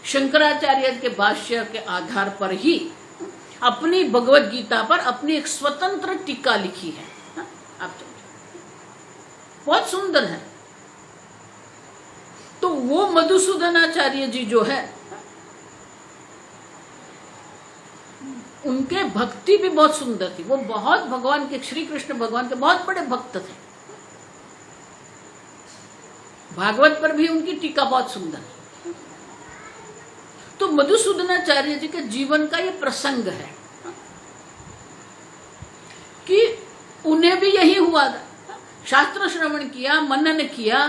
शंकराचार्य के भाष्य के आधार पर ही अपनी भगवत गीता पर अपनी एक स्वतंत्र टीका लिखी है। आप बहुत सुंदर है। तो वो मधुसूदनाचार्य जी जो है, उनके भक्ति भी बहुत सुंदर थी। वो बहुत भगवान के, श्री कृष्ण भगवान के बहुत बड़े भक्त थे। भागवत पर भी उनकी टीका बहुत सुंदर है। तो मधुसूदनाचार्य जी के जीवन का ये प्रसंग है कि उन्हें भी यही हुआ था, शास्त्र श्रवण किया, मनन किया,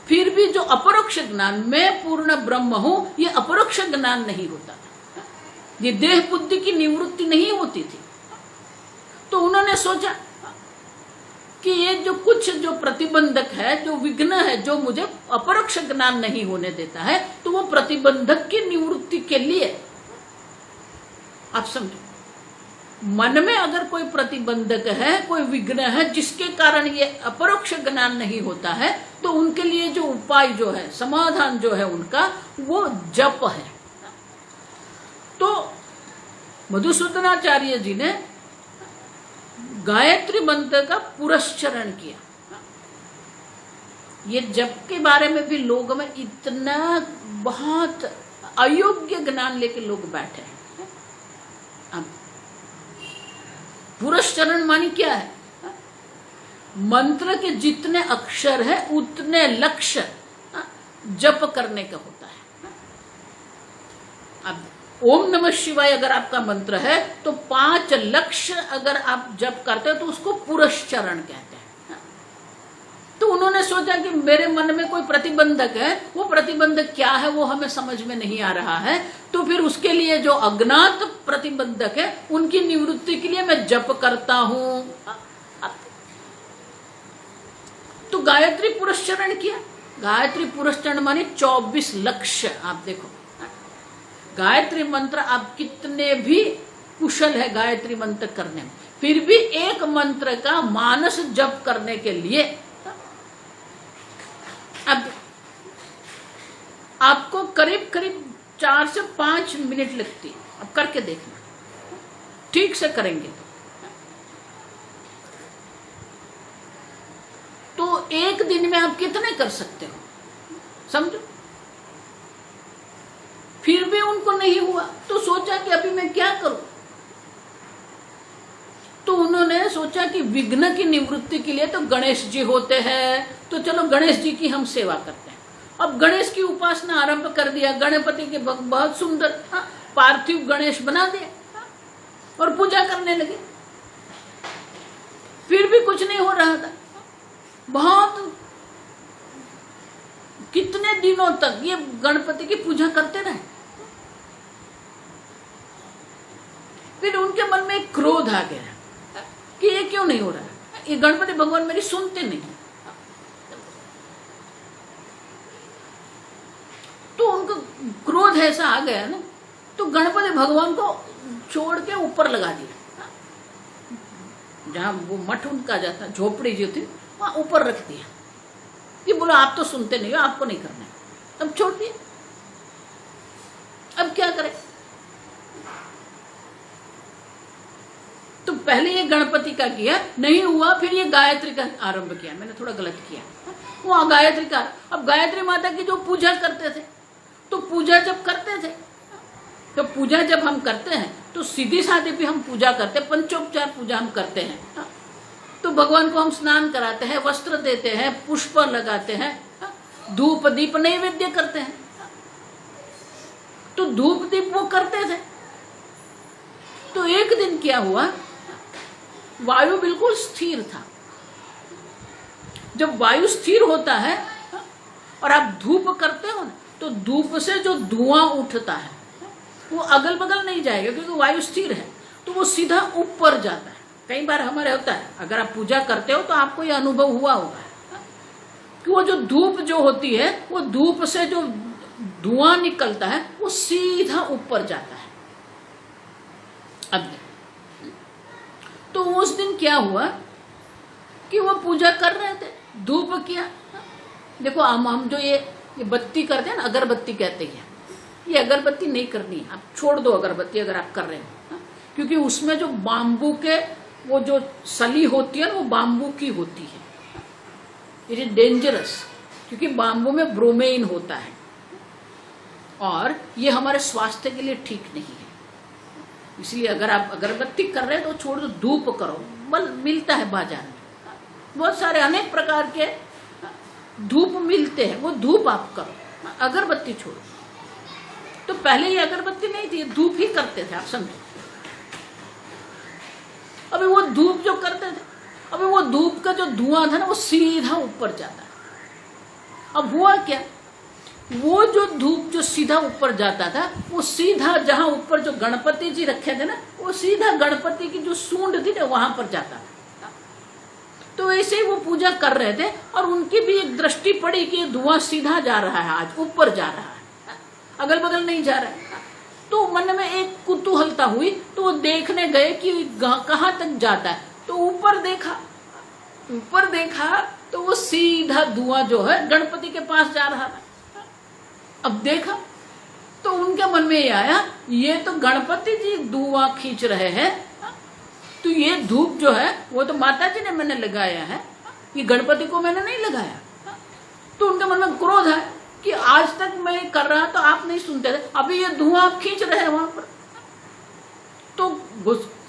फिर भी जो अपरोक्ष ज्ञान, मैं पूर्ण ब्रह्म हूं, ये अपरोक्ष ज्ञान नहीं होता था, ये देह बुद्धि की निवृत्ति नहीं होती थी। तो उन्होंने सोचा कि ये जो कुछ जो प्रतिबंधक है, जो विघ्न है, जो मुझे अपरोक्ष ज्ञान नहीं होने देता है, तो वो प्रतिबंधक की निवृत्ति के लिए, आप समझो, मन में अगर कोई प्रतिबंधक है, कोई विघ्न है, जिसके कारण ये अपरोक्ष ज्ञान नहीं होता है, तो उनके लिए जो उपाय जो है, समाधान जो है उनका, वो जप है। तो मधुसूदनाचार्य जी ने गायत्री मंत्र का पुरस्चरण किया। ये जप के बारे में भी लोगों में इतना बहुत अयोग्य ज्ञान लेके लोग बैठे हैं। अब पुरस्चरण मानी क्या है? मंत्र के जितने अक्षर है उतने लक्ष्य जप करने का होता है। अब ओम नमः शिवाय अगर आपका मंत्र है तो 5 लक्ष्य अगर आप जप करते हो तो उसको पुरस्चरण कहते हैं। तो उन्होंने सोचा कि मेरे मन में कोई प्रतिबंधक है, वो प्रतिबंधक क्या है वो हमें समझ में नहीं आ रहा है, तो फिर उसके लिए जो अज्ञात प्रतिबंधक है उनकी निवृत्ति के लिए मैं जप करता हूं। तो गायत्री पुरस्चरण किया। गायत्री पुरस्चरण माने 24 लक्ष्य। आप देखो गायत्री मंत्र, आप कितने भी कुशल है गायत्री मंत्र करने में, फिर भी एक मंत्र का मानस जप करने के लिए अब आपको करीब करीब 4 से 5 मिनट लगती है। अब करके देखना, ठीक से करेंगे तो एक दिन में आप कितने कर सकते हो, समझो। फिर भी उनको नहीं हुआ तो सोचा कि अभी मैं क्या करूं। तो उन्होंने सोचा कि विघ्न की निवृत्ति के लिए तो गणेश जी होते हैं, तो चलो गणेश जी की हम सेवा करते हैं। अब गणेश की उपासना आरंभ कर दिया। गणपति के बहुत सुंदर पार्थिव गणेश बना दिए और पूजा करने लगे। फिर भी कुछ नहीं हो रहा था। बहुत कितने दिनों तक ये गणपति की पूजा करते रहे। फिर उनके मन में एक क्रोध आ गया कि ये क्यों नहीं हो रहा है, ये गणपति भगवान मेरी सुनते नहीं। तो उनको क्रोध ऐसा आ गया ना, तो गणपति भगवान को छोड़ के ऊपर लगा दिया, जहां वो मठ उनका जाता, झोपड़ी जो थी वहां ऊपर रख दिया। ये बोला आप तो सुनते नहीं हो, आपको नहीं करना है, अब छोड़ दिया। अब क्या करें? तो पहले ये गणपति का किया, नहीं हुआ, फिर ये गायत्री का आरंभ किया। मैंने थोड़ा गलत किया, वो गायत्री का। अब गायत्री माता की जो पूजा करते थे, तो पूजा जब करते थे, तो पूजा जब हम करते हैं तो सीधी साधी भी हम पूजा करते हैं, पंचोपचार पूजा हम करते हैं। तो भगवान को हम स्नान कराते हैं, वस्त्र देते हैं, पुष्प लगाते हैं, धूप दीप नैवेद्य करते हैं। तो धूप दीप वो करते थे। तो एक दिन क्या हुआ, वायु बिल्कुल स्थिर था। जब वायु स्थिर होता है और आप धूप करते हो ना, तो धूप से जो धुआं उठता है वो अगल बगल नहीं जाएगा, क्योंकि वायु स्थिर है, तो वो सीधा ऊपर जाता है। कई बार हमारे होता है, अगर आप पूजा करते हो तो आपको ये अनुभव हुआ होगा कि वो जो धूप जो होती है, वो धूप से जो धुआं निकलता है वो सीधा ऊपर जाता है। अब तो उस दिन क्या हुआ कि वो पूजा कर रहे थे, धूप किया। देखो हम जो ये बत्ती करते हैं ना, अगरबत्ती कहते हैं, ये अगरबत्ती नहीं करनी है, आप छोड़ दो अगरबत्ती अगर आप कर रहे हैं, क्योंकि उसमें जो बाम्बू के वो जो सली होती है ना, वो बाम्बू की होती है। इट इज डेंजरस, क्योंकि बाम्बू में ब्रोमेइन होता है और ये हमारे स्वास्थ्य के लिए ठीक नहीं है। इसलिए अगर आप अगरबत्ती कर रहे हैं तो छोड़ दो, धूप करो। बल मिलता है बाजार में, बहुत सारे अनेक प्रकार के धूप मिलते हैं, वो धूप आप करो, अगरबत्ती छोड़ो। तो पहले ये अगरबत्ती नहीं थी, धूप ही करते थे, आप समझो। अभी वो धूप जो करते थे, अभी वो धूप का जो धुआं था ना, वो सीधा ऊपर जाता है। अब हुआ क्या, वो जो धूप जो सीधा ऊपर जाता था, वो सीधा जहां ऊपर जो गणपति जी रखे थे ना, वो सीधा गणपति की जो सूंड थी ना, वहां पर जाता था। तो ऐसे ही वो पूजा कर रहे थे और उनकी भी एक दृष्टि पड़ी कि ये धुआं सीधा जा रहा है, आज ऊपर जा रहा है, अगल बगल नहीं जा रहा है। तो मन में एक कुतूहलता हुई, तो वो देखने गए कि कहां तक जाता है। तो ऊपर देखा तो वो सीधा धुआं जो है गणपति के पास जा रहा था। अब देखा तो उनके मन में ये आया, ये तो गणपति जी धुआं खींच रहे हैं, तो ये धूप जो है वो तो माता जी ने मैंने लगाया है, ये गणपति को मैंने नहीं लगाया। तो उनके मन में क्रोध है कि आज तक मैं कर रहा तो आप नहीं सुनते थे, अभी ये धुआं आप खींच रहे हैं वहां पर। तो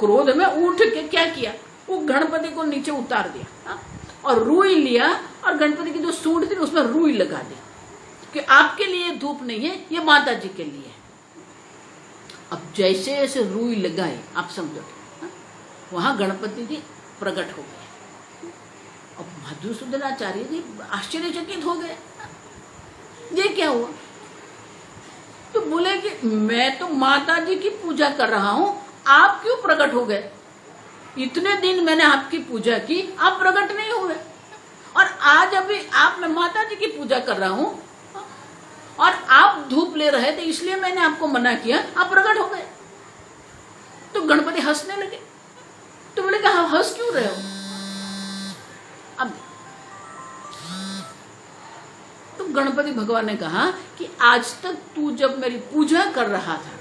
क्रोध में उठ के क्या किया, वो गणपति को नीचे उतार दिया और रुई लिया और गणपति की जो सूंड थी उसमें रुई लगा दी कि आपके लिए धूप नहीं है, ये माता जी के लिए। अब जैसे जैसे रुई लगाई, आप समझो, वहां गणपति जी प्रकट हो गए। अब मधुसूदन आचार्य जी आश्चर्यचकित हो गए, ये क्या हुआ। तो बोले कि मैं तो माता जी की पूजा कर रहा हूं, आप क्यों प्रकट हो गए। इतने दिन मैंने आपकी पूजा की, आप प्रकट नहीं हुए, और आज अभी आप, मैं माता जी की पूजा कर रहा हूं और आप धूप ले रहे थे, इसलिए मैंने आपको मना किया, आप प्रकट हो गए। तो गणपति हंसने लगे। तो बोले कि हाँ, हंस क्यों रहे हो। अब तो गणपति भगवान ने कहा कि आज तक तू जब मेरी पूजा कर रहा था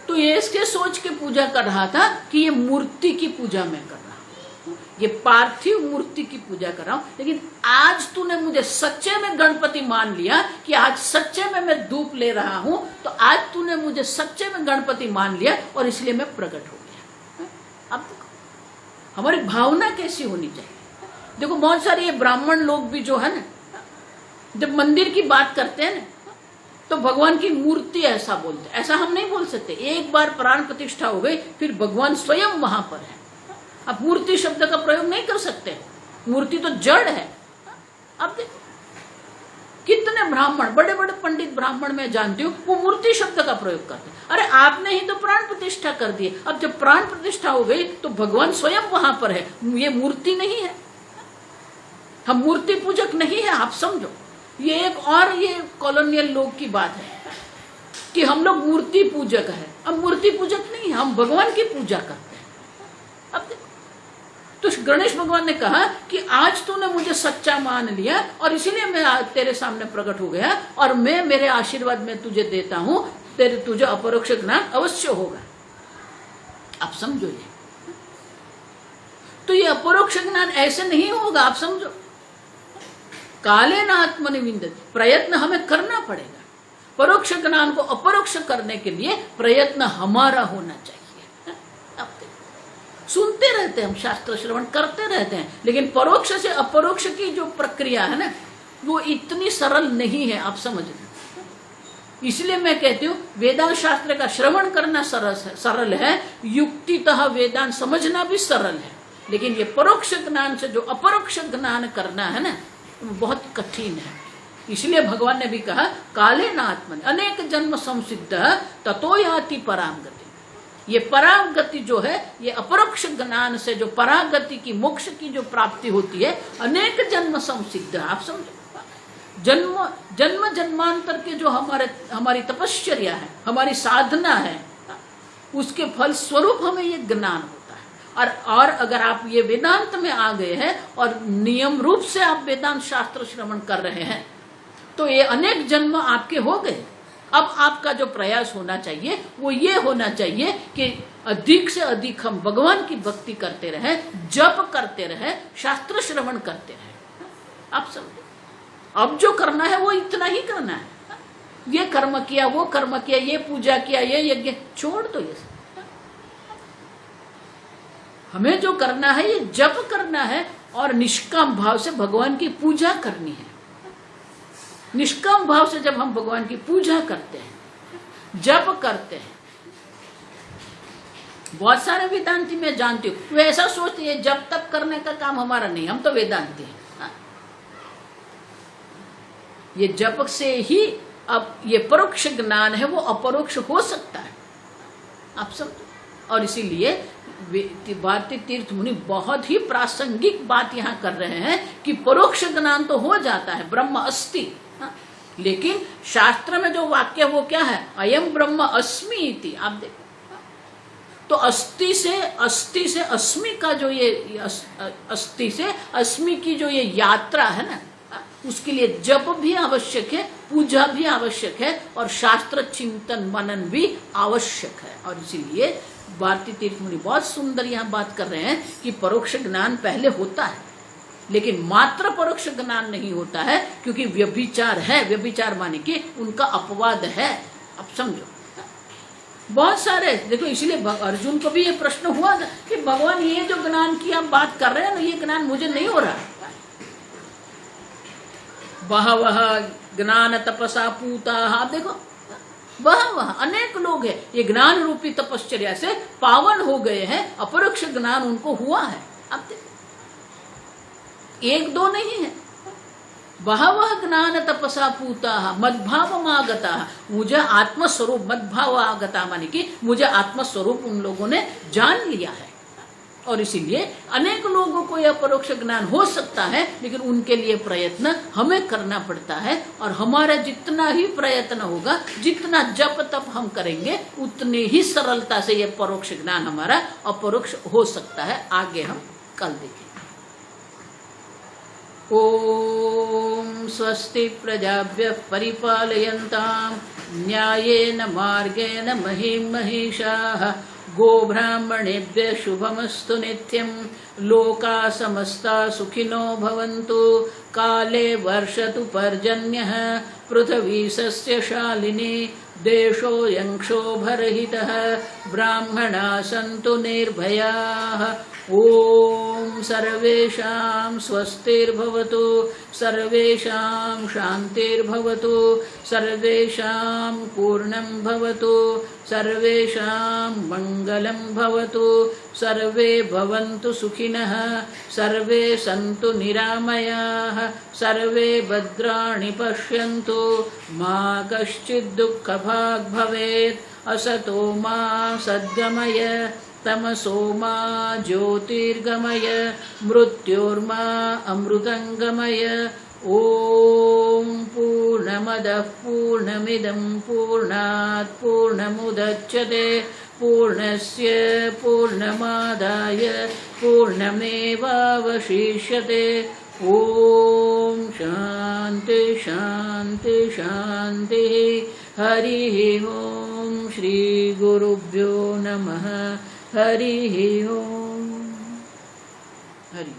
तो ये इसके सोच के पूजा कर रहा था कि ये मूर्ति की पूजा मैं कर रहा हूं, ये पार्थिव मूर्ति की पूजा कर रहा हूं। लेकिन आज तूने मुझे सच्चे में गणपति मान लिया कि आज सच्चे में मैं धूप ले रहा हूं, तो आज तूने मुझे सच्चे में गणपति मान लिया और इसलिए मैं प्रकट हो गया। अब हमारी भावना कैसी होनी चाहिए। देखो बहुत सारे ये ब्राह्मण लोग भी जो है ना, जब मंदिर की बात करते हैं ना, तो भगवान की मूर्ति ऐसा बोलते हैं। ऐसा हम नहीं बोल सकते। एक बार प्राण प्रतिष्ठा हो गई, फिर भगवान स्वयं वहां पर है। अब मूर्ति शब्द का प्रयोग नहीं कर सकते, मूर्ति तो जड़ है। अब देखो कितने ब्राह्मण, बड़े बड़े पंडित ब्राह्मण मैं जानती हूँ, वो मूर्ति शब्द का प्रयोग करते हैं। अरे आपने ही तो प्राण प्रतिष्ठा कर दी, अब जब प्राण प्रतिष्ठा हो गई तो भगवान स्वयं वहां पर है, ये मूर्ति नहीं है, हम मूर्ति पूजक नहीं है, आप समझो। ये एक और ये कॉलोनियल लोग की बात है कि हम लोग मूर्ति पूजक है। अब मूर्ति पूजक नहीं है, हम भगवान की पूजा करते हैं। अब तो गणेश भगवान ने कहा कि आज तूने मुझे सच्चा मान लिया और इसीलिए मैं तेरे सामने प्रकट हो गया, और मैं मेरे आशीर्वाद में तुझे देता हूं, तुझे अपरोक्ष ज्ञान अवश्य होगा। आप समझो ये, तो ये अपरोक्ष ज्ञान ऐसे नहीं होगा, आप समझो। काले न आत्मनि विन्दति, प्रयत्न हमें करना पड़ेगा। परोक्ष ज्ञान को अपरोक्ष करने के लिए प्रयत्न हमारा होना चाहिए। अब सुनते रहते हैं हम, शास्त्र श्रवण करते रहते हैं, लेकिन परोक्ष से अपरोक्ष की जो प्रक्रिया है ना, वो इतनी सरल नहीं है, आप समझ लें। इसलिए मैं कहती हूँ वेदांत शास्त्र का श्रवण करना सरल है, युक्तितः वेदांत समझना भी सरल है, लेकिन ये परोक्ष ज्ञान से जो अपरोक्ष ज्ञान करना है ना, बहुत कठिन है। इसलिए भगवान ने भी कहा काले न आत्मनि अनेक जन्म संसिद्ध ततो याति पराम गति। ये पराम गति जो है, ये अपरोक्ष ज्ञान से जो परागति की, मोक्ष की जो प्राप्ति होती है, अनेक जन्म संसिद्ध। आप समझो, जन्म जन्म जन्मांतर के जो हमारी तपश्चर्या है, हमारी साधना है, उसके फल स्वरूप हमें ये ज्ञान होता है। और अगर आप ये वेदांत में आ गए हैं और नियम रूप से आप वेदांत शास्त्र श्रवण कर रहे हैं, तो ये अनेक जन्म आपके हो गए। अब आपका जो प्रयास होना चाहिए वो ये होना चाहिए कि अधिक से अधिक हम भगवान की भक्ति करते रहे, जप करते रहे, शास्त्र श्रवण करते रहे। आप समझे, अब जो करना है वो इतना ही करना है। ये कर्म किया, वो कर्म किया, ये पूजा किया, ये यज्ञ छोड़ दो। ये हमें जो करना है ये जप करना है और निष्काम भाव से भगवान की पूजा करनी है। निष्काम भाव से जब हम भगवान की पूजा करते हैं, जप करते हैं, बहुत सारे वेदांती मैं जानती हूँ वे ऐसा सोचते हैं जब तप करने का काम हमारा नहीं, हम तो वेदांती हैं। ये जप से ही अब ये परोक्ष ज्ञान है वो अपरोक्ष हो सकता है। आप समझो, और इसीलिए भारतीय तीर्थ मुनि बहुत ही प्रासंगिक बात यहाँ कर रहे हैं कि परोक्ष ज्ञान तो हो जाता है, ब्रह्म अस्ति, लेकिन शास्त्र में जो वाक्य वो क्या है, अयम ब्रह्म अस्मि इति। आप देखो तो अस्ति से अस्मि का जो ये अस्ति से अस्मि की जो ये यात्रा है ना, उसके लिए जप भी आवश्यक है, पूजा भी आवश्यक है और शास्त्र चिंतन मनन भी आवश्यक है। और इसीलिए भारतीय तीर्थ मुनि बहुत सुंदर यहाँ बात कर रहे हैं कि परोक्ष ज्ञान पहले होता है, लेकिन मात्र परोक्ष ज्ञान नहीं होता है, क्योंकि व्यभिचार है। व्यभिचार माने कि उनका अपवाद है। अब समझो, बहुत सारे देखो, इसलिए अर्जुन को भी ये प्रश्न हुआ था कि भगवान ये जो ज्ञान की आप बात कर रहे हैं ना, ये ज्ञान मुझे नहीं हो रहा। बहवः ज्ञान तपसा पूता, आप देखो वह अनेक लोग हैं ये ज्ञान रूपी तपश्चर्या से पावन हो गए हैं, अपरोक्ष ज्ञान उनको हुआ है। अब देखो, एक दो नहीं है, बहवः ज्ञान तपसा पूता मद्भाव आगता, मुझे आत्मस्वरूप, मद्भाव आगता माने कि मुझे आत्मस्वरूप उन लोगों ने जान लिया है। और इसीलिए अनेक लोगों को यह परोक्ष ज्ञान हो सकता है, लेकिन उनके लिए प्रयत्न हमें करना पड़ता है। और हमारा जितना ही प्रयत्न होगा, जितना जप तप हम करेंगे, उतनी ही सरलता से यह परोक्ष ज्ञान हमारा अपरोक्ष हो सकता है। आगे हम कल देखेंगे। ओम स्वस्ति प्रजाभ्यः परिपालयन्तां न्यायेन मार्गेण महीं महिषाः गोब्राह्मणेभ्यः शुभमस्तु नित्यं। लोकाः समस्ताः सुखिनो भवन्तु। काले वर्षतु पर्जन्यः पृथिवी सस्यशालिनी। देशोऽयं क्षोभरहितः ब्राह्मणाः सन्तु निर्भयाः। ओम सर्वेषां स्वस्तिर्भवतु, सर्वेषां शान्तिर्भवतु, सर्वेषां पूर्णं भवतु, सर्वेषां मङ्गलं भवतु, सर्वे भवन्तु सुखिनः, सर्वे सन्तु निरामयाः, सर्वे भद्राणि पश्यन्तु, मा कश्चित् दुःखभाग् भवेत्। असतो मा सद्गमय, तमसो मा ज्योतिर्गमय, मृत्योर्मा अमृतंगमय। ओम पूर्णमदः पूर्णमिदं पूर्णात् पूर्णमुदच्यते पूर्णस्य पूर्णमादाय पूर्णमेवावशिष्यते। ओम शांति शांति शांति। हरि ओम श्री गुरुभ्यो नमः। हरि ओम। हरि।